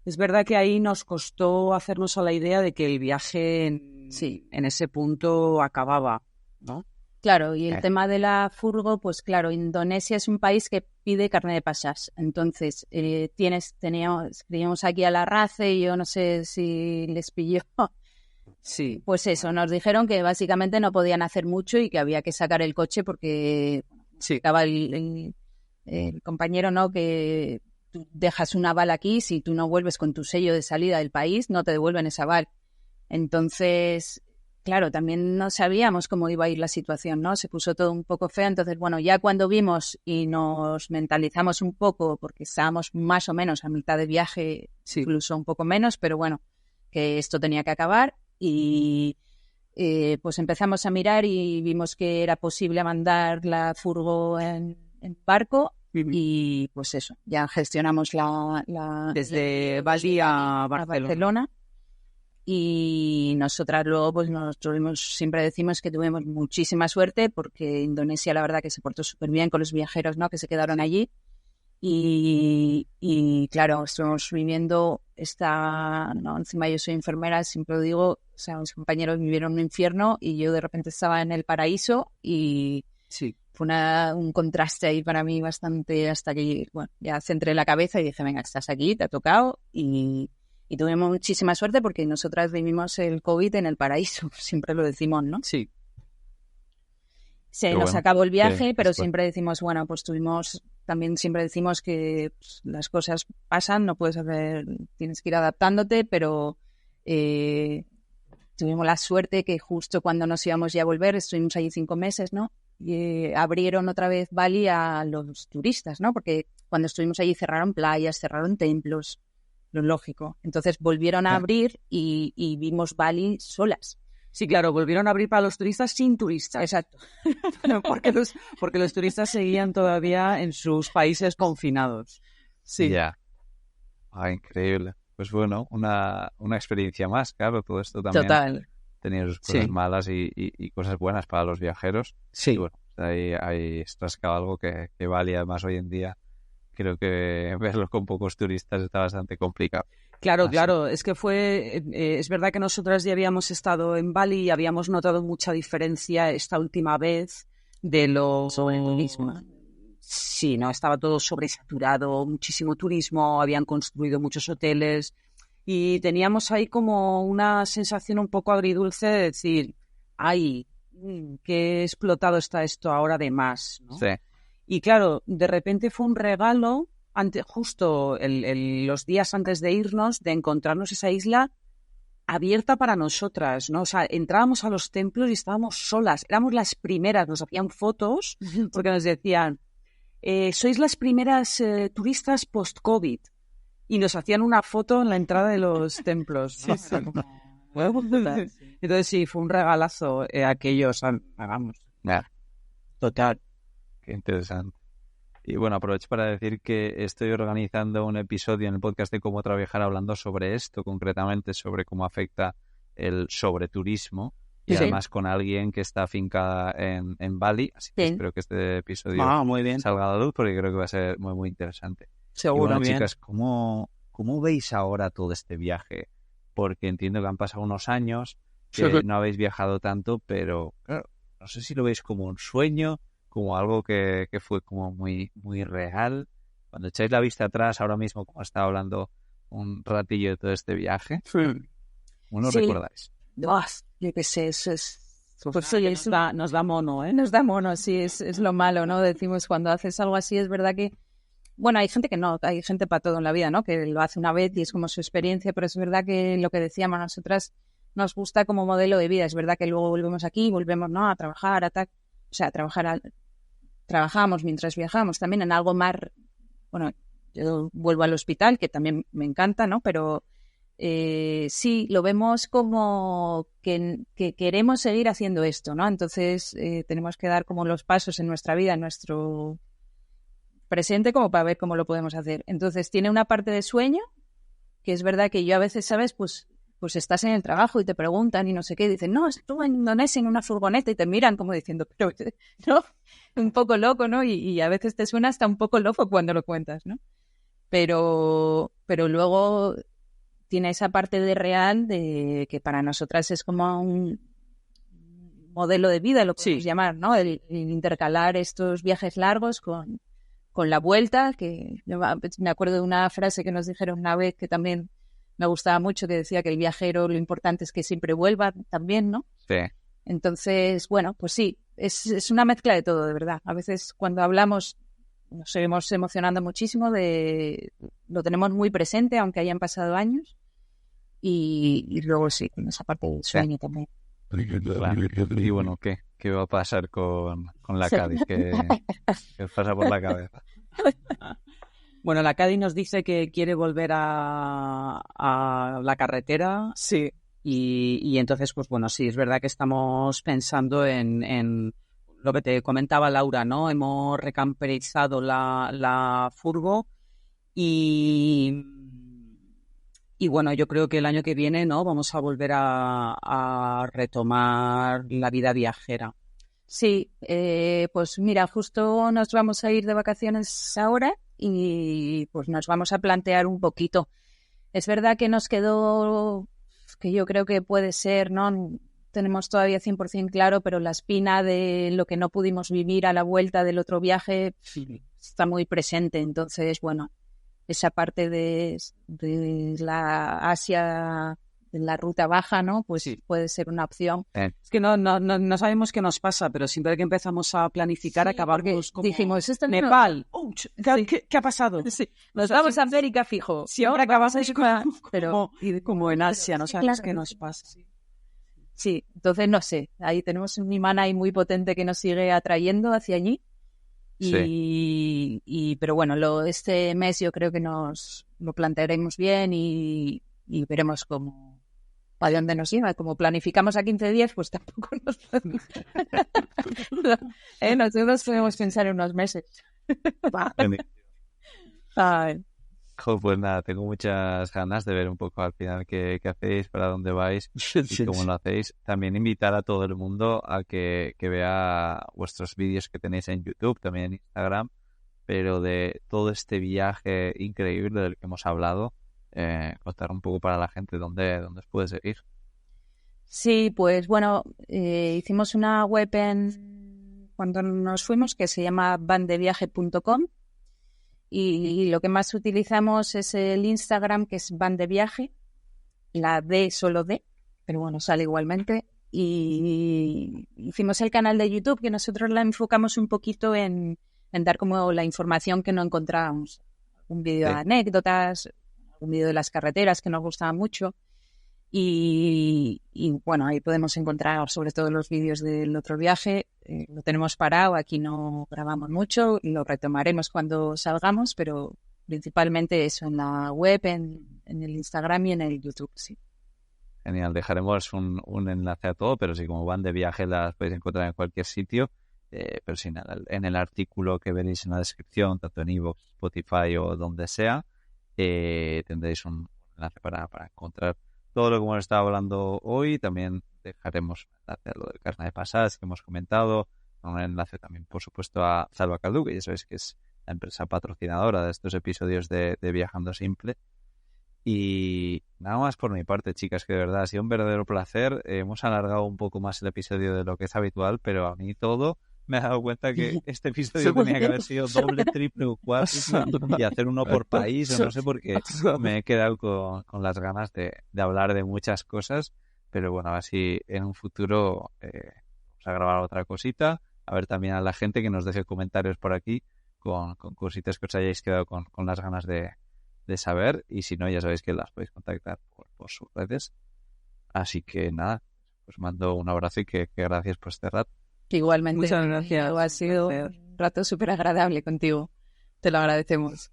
es verdad que ahí nos costó hacernos a la idea de que el viaje en ese punto acababa, ¿no? Claro, y el tema de la furgo, pues claro, Indonesia es un país que pide carnet de pasas. Entonces, teníamos aquí a la RACE y yo no sé si les pilló. Sí. Pues eso, nos dijeron que básicamente no podían hacer mucho y que había que sacar el coche porque estaba el compañero, ¿no? Que tú dejas un aval aquí, si tú no vuelves con tu sello de salida del país, no te devuelven ese aval. Entonces, claro, también no sabíamos cómo iba a ir la situación, ¿no? Se puso todo un poco feo. Entonces, bueno, ya cuando vimos y nos mentalizamos un poco, porque estábamos más o menos a mitad de viaje, incluso un poco menos, pero bueno, que esto tenía que acabar. Y pues empezamos a mirar y vimos que era posible mandar la furgo en barco. Y pues eso, ya gestionamos desde Bali a Barcelona. Y nosotras luego pues siempre decimos que tuvimos muchísima suerte porque Indonesia la verdad que se portó súper bien con los viajeros, ¿no? Que se quedaron allí y claro, estuvimos viviendo ¿no? Encima yo soy enfermera, siempre lo digo, o sea, mis compañeros vivieron un infierno y yo de repente estaba en el paraíso y fue un contraste ahí para mí bastante hasta que, bueno, ya centré la cabeza y dije, venga, estás aquí, te ha tocado y tuvimos muchísima suerte porque nosotras vivimos el COVID en el paraíso, siempre lo decimos, ¿no? Sí. Nos acabó el viaje, pero siempre decimos, bueno, pues siempre decimos que pues, las cosas pasan, no puedes tienes que ir adaptándote, pero tuvimos la suerte que justo cuando nos íbamos ya a volver, estuvimos allí 5 meses, ¿no? Y abrieron otra vez Bali a los turistas, ¿no? Porque cuando estuvimos allí cerraron playas, cerraron templos, lo lógico. Entonces volvieron a abrir y vimos Bali solas. Sí, claro, volvieron a abrir para los turistas sin turistas. Exacto. porque los turistas seguían todavía en sus países confinados. Sí. Ya. Increíble. Pues bueno, una experiencia más, claro, todo esto también. Total. Tenía sus cosas malas y cosas buenas para los viajeros. Sí. Y bueno, ahí rascado algo que vale, además hoy en día creo que verlo con pocos turistas está bastante complicado. Claro, es que es verdad que nosotras ya habíamos estado en Bali y habíamos notado mucha diferencia esta última vez de sobre el turismo. Sí, no, estaba todo sobresaturado, muchísimo turismo, habían construido muchos hoteles y teníamos ahí como una sensación un poco agridulce de decir, ay, qué explotado está esto ahora de más, ¿no? Sí. Y claro, de repente fue un regalo justo los días antes de irnos, de encontrarnos esa isla abierta para nosotras, ¿no? O sea, entrábamos a los templos y estábamos solas. Éramos las primeras, nos hacían fotos porque nos decían, sois las primeras turistas post-COVID. Y nos hacían una foto en la entrada de los templos, ¿no? Sí. Entonces sí, fue un regalazo aquellos, hagamos. Total. Qué interesante. Y bueno, aprovecho para decir que estoy organizando un episodio en el podcast de Cómo Trabajar hablando sobre esto, concretamente sobre cómo afecta el sobreturismo y además con alguien que está afincada en Bali, así que espero que este episodio salga a la luz porque creo que va a ser muy, muy interesante. Seguro. Y bueno, chicas, ¿cómo veis ahora todo este viaje? Porque entiendo que han pasado unos años, que no habéis viajado tanto, pero claro, no sé si lo veis como un sueño, como algo que fue como muy, muy real. Cuando echáis la vista atrás, ahora mismo, como estaba hablando un ratillo de todo este viaje, ¿cómo lo recordáis? Yo qué sé, eso es... Pues nos da mono, ¿eh? Nos da mono, sí, es lo malo, ¿no? Decimos, cuando haces algo así, es verdad que... Bueno, hay gente que no, hay gente para todo en la vida, ¿no? Que lo hace una vez y es como su experiencia, pero es verdad que lo que decíamos nosotras nos gusta como modelo de vida. Es verdad que luego volvemos aquí, volvemos, ¿no? A trabajar, o sea, trabajamos mientras viajamos también en algo más... Bueno, yo vuelvo al hospital, que también me encanta, ¿no? Pero sí, lo vemos como que queremos seguir haciendo esto, ¿no? Entonces tenemos que dar como los pasos en nuestra vida, en nuestro presente, como para ver cómo lo podemos hacer. Entonces tiene una parte de sueño, que es verdad que yo a veces, ¿sabes? Pues pues estás en el trabajo y te preguntan y no sé qué, y dicen, no, estuve en Indonesia en una furgoneta y te miran como diciendo, pero, ¿no? Un poco loco, ¿no? Y a veces te suena hasta un poco loco cuando lo cuentas, ¿no? Pero luego tiene esa parte de real de que para nosotras es como un modelo de vida, lo podemos llamar, ¿no? El intercalar estos viajes largos con la vuelta, que me acuerdo de una frase que nos dijeron una vez que también me gustaba mucho, que decía que el viajero lo importante es que siempre vuelva también, ¿no? Sí. Entonces, bueno, pues sí, es una mezcla de todo, de verdad. A veces cuando hablamos nos seguimos emocionando muchísimo, lo tenemos muy presente, aunque hayan pasado años, y luego sí, con esa parte del sueño también. Claro. Y bueno, ¿qué va a pasar con la Cádiz? ¿Qué os pasa por la cabeza? Bueno, la Cádiz nos dice que quiere volver a la carretera. Sí. Y entonces, pues bueno, sí, es verdad que estamos pensando en lo que te comentaba Laura, ¿no? Hemos recamperizado la furgo y bueno, yo creo que el año que viene, ¿no? Vamos a volver a retomar la vida viajera. Sí, pues mira, justo nos vamos a ir de vacaciones ahora y pues nos vamos a plantear un poquito. Es verdad que nos quedó, que yo creo que puede ser, ¿no? Tenemos todavía 100% claro, pero la espina de lo que no pudimos vivir a la vuelta del otro viaje está muy presente. Entonces, bueno, esa parte de la Asia, de la ruta baja, ¿no? Pues sí, puede ser una opción. Es que no sabemos qué nos pasa, pero siempre que empezamos a planificar acabamos como dijimos, Nepal. ¿Qué ha pasado? Sí. Nos vamos a América fijo. Siempre acabamos como en Asia, no sabemos qué nos pasa. Sí, entonces no sé, ahí tenemos un imán ahí muy potente que nos sigue atrayendo hacia allí. Pero bueno, este mes yo creo que nos lo plantearemos bien y veremos para dónde nos lleva. Como planificamos a 15 días, pues tampoco nos nosotros podemos pensar en unos meses. Ay. Pues nada, tengo muchas ganas de ver un poco al final qué hacéis, para dónde vais y cómo lo hacéis. También invitar a todo el mundo a que vea vuestros vídeos que tenéis en YouTube, también en Instagram, pero de todo este viaje increíble del que hemos hablado, contar un poco para la gente dónde os puede seguir. Sí, pues bueno, hicimos una web cuando nos fuimos que se llama vandeviaje.com. Y lo que más utilizamos es el Instagram, que es Van de Viaje, la D solo D, pero bueno, sale igualmente. Y hicimos el canal de YouTube, que nosotros la enfocamos un poquito en dar como la información que no encontrábamos. Un vídeo de anécdotas, un vídeo de las carreteras que nos gustaba mucho. Y bueno, ahí podemos encontrar sobre todo los vídeos del otro viaje. Lo tenemos parado, aquí no grabamos mucho, lo retomaremos cuando salgamos, pero principalmente eso en la web, en el Instagram y en el YouTube, sí. Genial, dejaremos un enlace a todo, pero sí, como Van de Viaje las podéis encontrar en cualquier sitio, pero sí, en el artículo que veréis en la descripción, tanto en iVoox, Spotify o donde sea, tendréis un enlace para encontrar todo lo que hemos estado hablando hoy. También dejaremos un enlace a lo del carnet de pasadas que hemos comentado, un enlace también, por supuesto, a Salva Caldú, que ya sabéis que es la empresa patrocinadora de estos episodios de Viajando Simple. Y nada más por mi parte, chicas, que de verdad ha sido un verdadero placer. Hemos alargado un poco más el episodio de lo que es habitual, pero a mí todo me he dado cuenta que este episodio tenía que haber sido doble, triple o cuádruple y hacer uno por país, o no sé por qué. Me he quedado con las ganas de hablar de muchas cosas, pero bueno, así en un futuro vamos a grabar otra cosita, a ver también a la gente que nos deje comentarios por aquí con cositas que os hayáis quedado con las ganas de saber, y si no, ya sabéis que las podéis contactar por sus redes. Así que nada, os mando un abrazo y que gracias por este rato. Igualmente. Muchas gracias. Ha sido un rato súper agradable contigo. Te lo agradecemos.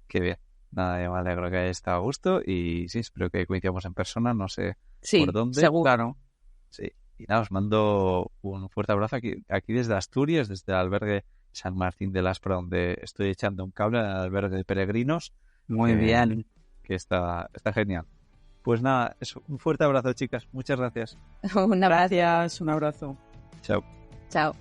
Qué bien. Nada, yo me alegro que hayáis estado a gusto y sí, espero que coincidamos en persona, no sé por dónde. Seguro. Sí. Y nada, os mando un fuerte abrazo aquí desde Asturias, desde el albergue San Martín de Laspra, donde estoy echando un cable al albergue de peregrinos. Muy bien. Que está genial. Pues nada, eso, un fuerte abrazo, chicas. Muchas gracias. Un abrazo. Gracias, un abrazo. Chao. Chao.